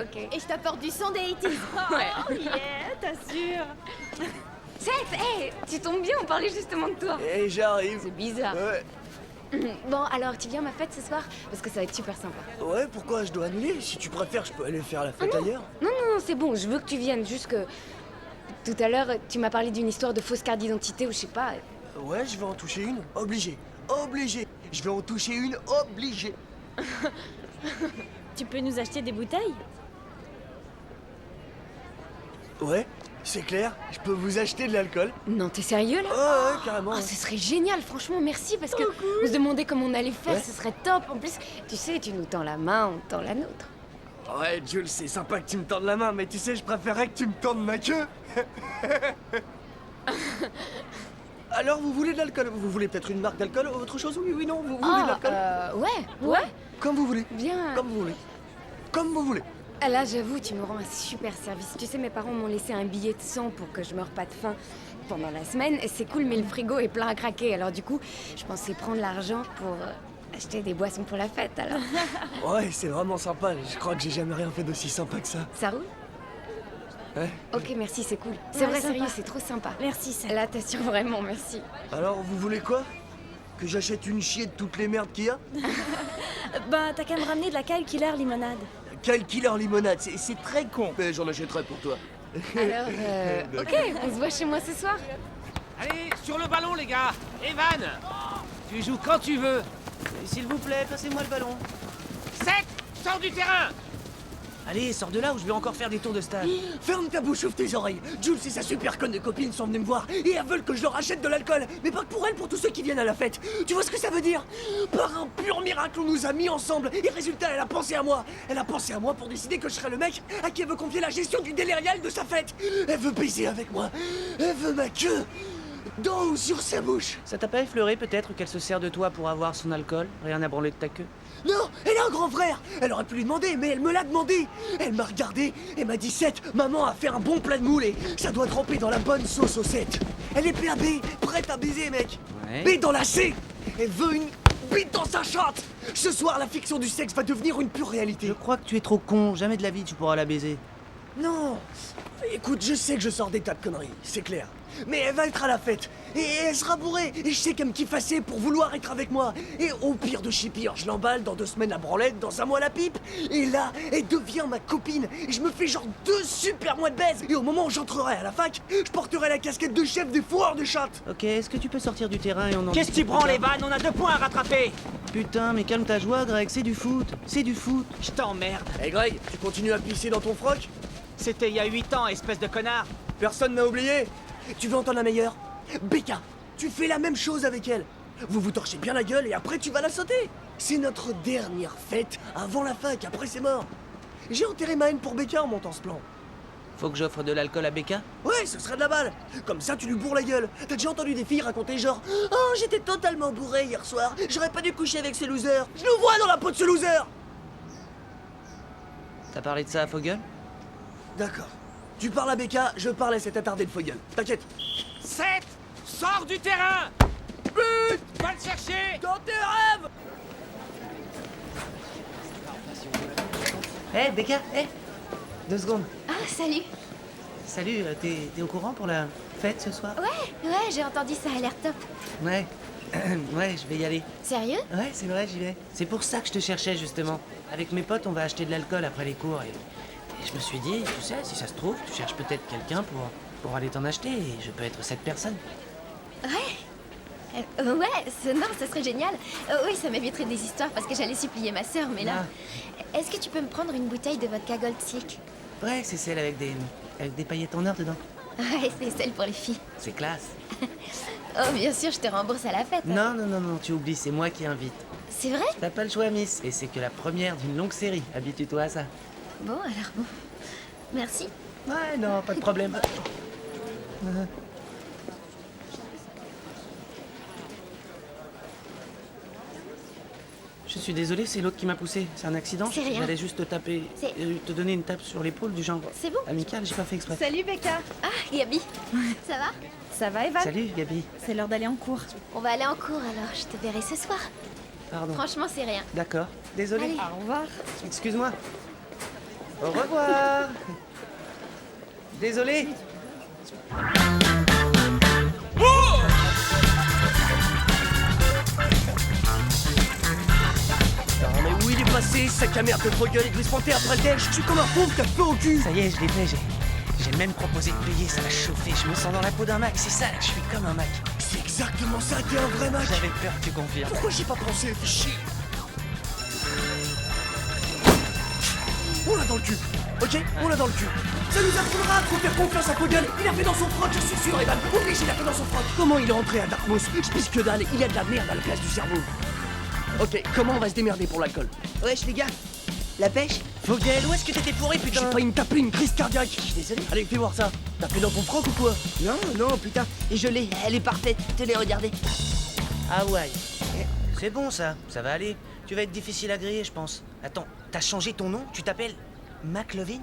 Ok. Et je t'apporte du son des 80s. Ouais. Oh yeah, t'assures. Seth, hey, tu tombes bien, on parlait justement de toi. Et j'arrive. C'est bizarre. Ouais. Bon, alors tu viens à ma fête ce soir parce que ça va être super sympa. Ouais, pourquoi je dois annuler? Si tu préfères, je peux aller faire la fête ailleurs. Non, non, c'est bon, je veux que tu viennes, juste que... Tout à l'heure, tu m'as parlé d'une histoire de fausse carte d'identité ou je sais pas. Ouais, je vais en toucher une. Obligé. Obligé. Je vais en toucher une. Obligé. Tu peux nous acheter des bouteilles? Ouais, c'est clair. Je peux vous acheter de l'alcool. Non, t'es sérieux là? Ouais, carrément. Oh, ouais. ce serait génial, franchement, merci, parce que on se demandait comment on allait faire, Ouais. ce serait top. En plus, tu sais, tu nous tends la main, on tend la nôtre. Ouais, Jules, c'est sympa que tu me tendes la main, mais tu sais, je préférerais que tu me tendes ma queue. Alors, vous voulez de l'alcool? Vous voulez peut-être une marque d'alcool ou autre chose? Oui, oui, non, vous voulez de l'alcool? Ouais, Comme vous voulez. bien. Comme vous voulez. Comme vous voulez. Ah, là, j'avoue, tu me rends un super service. Tu sais, mes parents m'ont laissé un billet de 100 pour que je meure pas de faim pendant la semaine. Et c'est cool, mais le frigo est plein à craquer. Alors du coup, je pensais prendre l'argent pour acheter des boissons pour la fête, alors. Ouais, c'est vraiment sympa. Je crois que j'ai jamais rien fait d'aussi sympa que ça. Ça roule? Ouais. Ok, merci, c'est cool. C'est Ouais, vrai, sympa. sérieux, c'est trop sympa. Merci, ça. Là, t'assures vraiment, merci. Alors, vous voulez quoi? Que j'achète une chier de toutes les merdes qu'il y a? Bah, t'as qu'à me ramener de la Kyle Killer limonade. Quel killer limonade, c'est très con. Mais j'en achèterai pour toi. Alors, ok, on se voit chez moi ce soir. Allez, sur le ballon, les gars. Evan, tu joues quand tu veux. S'il vous plaît, passez-moi le ballon. 7, sors du terrain. Allez, sors de là ou je vais encore faire des tours de stade. Ferme ta bouche, ouvre tes oreilles. Jules et sa super conne de copine sont venues me voir et elles veulent que je leur achète de l'alcool. Mais pas que pour elles, pour tous ceux qui viennent à la fête. Tu vois ce que ça veut dire? Par un pur miracle, on nous a mis ensemble et résultat, elle a pensé à moi. Elle a pensé à moi pour décider que je serais le mec à qui elle veut confier la gestion du délirial de sa fête. Elle veut baiser avec moi. Elle veut ma queue dans ou sur sa bouche. Ça t'a pas effleuré peut-être qu'elle se sert de toi pour avoir son alcool? Rien à branler de ta queue? Non, elle a un grand frère. Elle aurait pu lui demander, mais elle me l'a demandé. Elle m'a regardé et m'a dit 7, maman a fait un bon plat de moule et ça doit tremper dans la bonne sauce aux 7. Elle est PAB, prête à baiser, mec. Ouais. Mais dans la C, elle veut une bite dans sa chatte. Ce soir, la fiction du sexe va devenir une pure réalité. Je crois que tu es trop con, jamais de la vie tu pourras la baiser. Non. Écoute, je sais que je sors des tas de conneries, c'est clair. Mais elle va être à la fête, et elle sera bourrée, et je sais qu'elle me kiffe assez pour vouloir être avec moi. Et au pire de chez pire, je l'emballe dans 2 semaines la branlette, dans 1 mois la pipe. Et là, elle devient ma copine, et je me fais genre 2 super mois de baise. Et au moment où j'entrerai à la fac, je porterai la casquette de chef des fourreurs de chatte. Ok, est-ce que tu peux sortir du terrain et on en... Qu'est-ce que tu prends, les vannes? On a 2 points à rattraper. Putain, mais calme ta joie, Greg, c'est du foot. C'est du foot. Je t'emmerde. Hé Greg, tu continues à pisser dans ton froc? C'était il y a 8 ans, espèce de connard. Personne n'a oublié. Tu veux entendre la meilleure? Becca, tu fais la même chose avec elle. Vous vous torchez bien la gueule et après tu vas la sauter. C'est notre dernière fête avant la fac, après c'est mort. J'ai enterré ma haine pour Becca en montant ce plan. Faut que j'offre de l'alcool à Becca? Ouais, ce serait de la balle. Comme ça, tu lui bourres la gueule. T'as déjà entendu des filles raconter genre « Oh, j'étais totalement bourré hier soir. J'aurais pas dû coucher avec ce loser. Je le vois dans la peau de ce loser !» T'as parlé de ça à Fogel? D'accord. Tu parles à Becca, je parle à cet attardé de Fogel. T'inquiète. 7, sors du terrain. But Va le chercher. dans tes rêves! Hé, Becca, hé 2 secondes. Ah, salut. Salut, t'es au courant pour la fête ce soir? Ouais, j'ai entendu, ça a l'air top. Ouais. Ouais, je vais y aller. Sérieux? Ouais, c'est vrai, j'y vais. C'est pour ça que je te cherchais, justement. Avec mes potes, on va acheter de l'alcool après les cours et je me suis dit, tu sais, si ça se trouve, tu cherches peut-être quelqu'un pour aller t'en acheter et je peux être cette personne. Ouais, non, ça serait génial. Oui, ça m'éviterait des histoires parce que j'allais supplier ma sœur, mais là... Est-ce que tu peux me prendre une bouteille de vodka Gold Silk? Ouais, c'est celle avec des paillettes en or dedans. Ouais, c'est celle pour les filles. C'est classe. Oh, bien sûr, je te rembourse à la fête. Non, tu oublies, c'est moi qui invite. C'est vrai? T'as pas le choix, Miss. Et c'est que la première d'une longue série. Habitue-toi à ça. Bon, alors bon. Merci. Ouais, non, pas de problème. Je suis désolé, c'est l'autre qui m'a poussé. C'est un accident. C'est rien. J'allais juste te taper, C'est- te donner une tape sur l'épaule du genre. C'est bon? Amical, j'ai pas fait exprès. Salut, Becca. Ah, Gabi. Ça va? Ça va, Evan? Salut, Gabi. C'est l'heure d'aller en cours. On va aller en cours alors, je te verrai ce soir. Pardon. Franchement, c'est rien. D'accord. Désolé. Allez. Au revoir. Excuse-moi. Au revoir. Désolé. Ah, mais où il est passé, sac à merde de Fogel et Gris Panthère après le déj? Je suis comme un pauvre, t'as feu au cul. Ça y est, je l'ai fait. J'ai même proposé de payer, ça m'a chauffé. Je me sens dans la peau d'un Mac, c'est ça, je suis comme un Mac. C'est exactement ça, t'es un vrai mec. J'avais peur que tu confirmes. Pourquoi j'y ai pas pensé? Fais chier. On l'a dans le cul. Ok, on l'a dans le cul. Ça nous apprendra à trop faire confiance à Fogel. Il a fait dans son froc, je suis sûr, Evan. Oublie, il a fait dans son froc. Comment il est rentré à Dartmouth? Je pisse que dalle, il y a de la merde à la place du cerveau. Ok, comment on va se démerder pour l'alcool? Wesh les gars, la pêche? Fogel, où est-ce que t'étais fourré, J'ai putain? failli me taper une crise cardiaque. Je suis désolé. Allez, fais voir ça. T'as fait dans ton froc ou quoi? Non, non, putain, et je l'ai, elle est parfaite. Tenez, regardez. Hawaï. C'est bon ça va aller. Tu vas être difficile à griller, je pense. Attends, t'as changé ton nom? Tu t'appelles McLovin?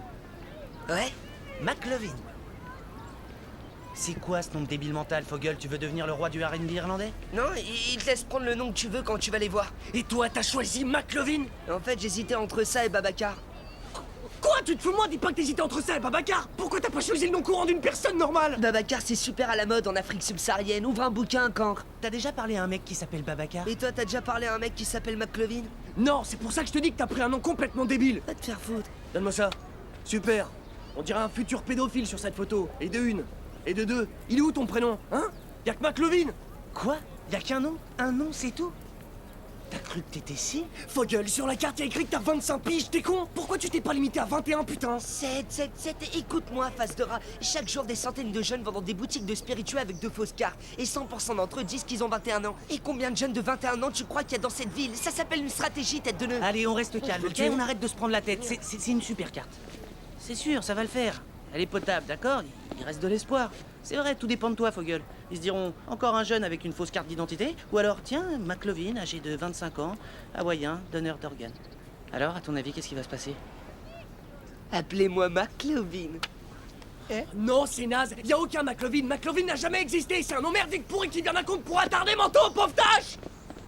Ouais? McLovin. C'est quoi ce nom de débile mental, Fogel? Tu veux devenir le roi du R&B irlandais? Non, il te laisse prendre le nom que tu veux quand tu vas les voir. Et toi, t'as choisi McLovin? En fait, j'hésitais entre ça et Babacar. Quoi? Tu te fous de moi? Dis pas que t'hésitais entre ça et Babacar. Pourquoi t'as pas choisi le nom courant d'une personne normale? Babacar, c'est super à la mode en Afrique subsaharienne. Ouvre un bouquin, cancre. T'as déjà parlé à un mec qui s'appelle Babacar? Et toi, t'as déjà parlé à un mec qui s'appelle McLovin? Non, c'est pour ça que je te dis que t'as pris un nom complètement débile. Va te faire foutre. Donne-moi ça. Super. On dirait un futur pédophile sur cette photo. Et de une. Et de deux. Il est où ton prénom? Hein? Y'a que McLovin. Quoi? Y'a qu'un nom? Un nom, c'est tout? T'as cru que t'étais si? Fogel, sur la carte y'a écrit que t'as 25 piges, t'es con? Pourquoi tu t'es pas limité à 21, putain? 7, écoute-moi, face de rat. Chaque jour, des centaines de jeunes vont dans des boutiques de spiritueux avec de fausses cartes. Et 100% d'entre eux disent qu'ils ont 21 ans. Et combien de jeunes de 21 ans tu crois qu'il y a dans cette ville? Ça s'appelle une stratégie, tête de nœud. Allez, on reste calme, peux le ok? tuer. On arrête de se prendre la tête. C'est une super carte. C'est sûr, ça va le faire. Elle est potable, d'accord? Il reste de l'espoir. C'est vrai, tout dépend de toi, Fogel. Ils se diront, encore un jeune avec une fausse carte d'identité? Ou alors, tiens, McLovin, âgé de 25 ans, hawaïen, donneur d'organes. Alors, à ton avis, qu'est-ce qui va se passer? Appelez-moi McLovin. Non, c'est naze. Y'a aucun McLovin. McLovin n'a jamais existé. C'est un nom merdique pourri qui vient d'un compte pour attarder manteau, pauvre tâche.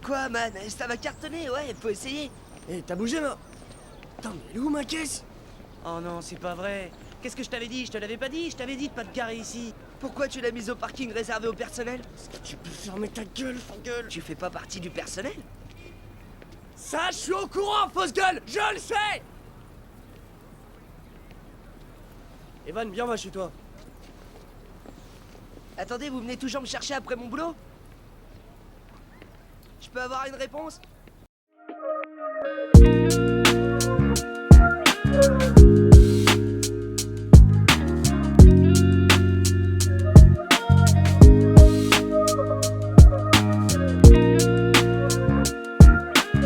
Quoi, man? Ça va cartonner, ouais, faut essayer. Eh, t'as bougé, là? Putain, mais elle est où ma caisse? Oh non, c'est pas vrai. Qu'est-ce que je t'avais dit? Je te l'avais pas dit? Je t'avais dit de pas te garer ici. Pourquoi tu l'as mise au parking réservé au personnel? Tu peux fermer ta gueule, Fogel. Tu fais pas partie du personnel? Ça, je suis au courant, fausse gueule. Je le sais. Evan, viens, va chez toi. Attendez, vous venez toujours me chercher après mon boulot? Je peux avoir une réponse?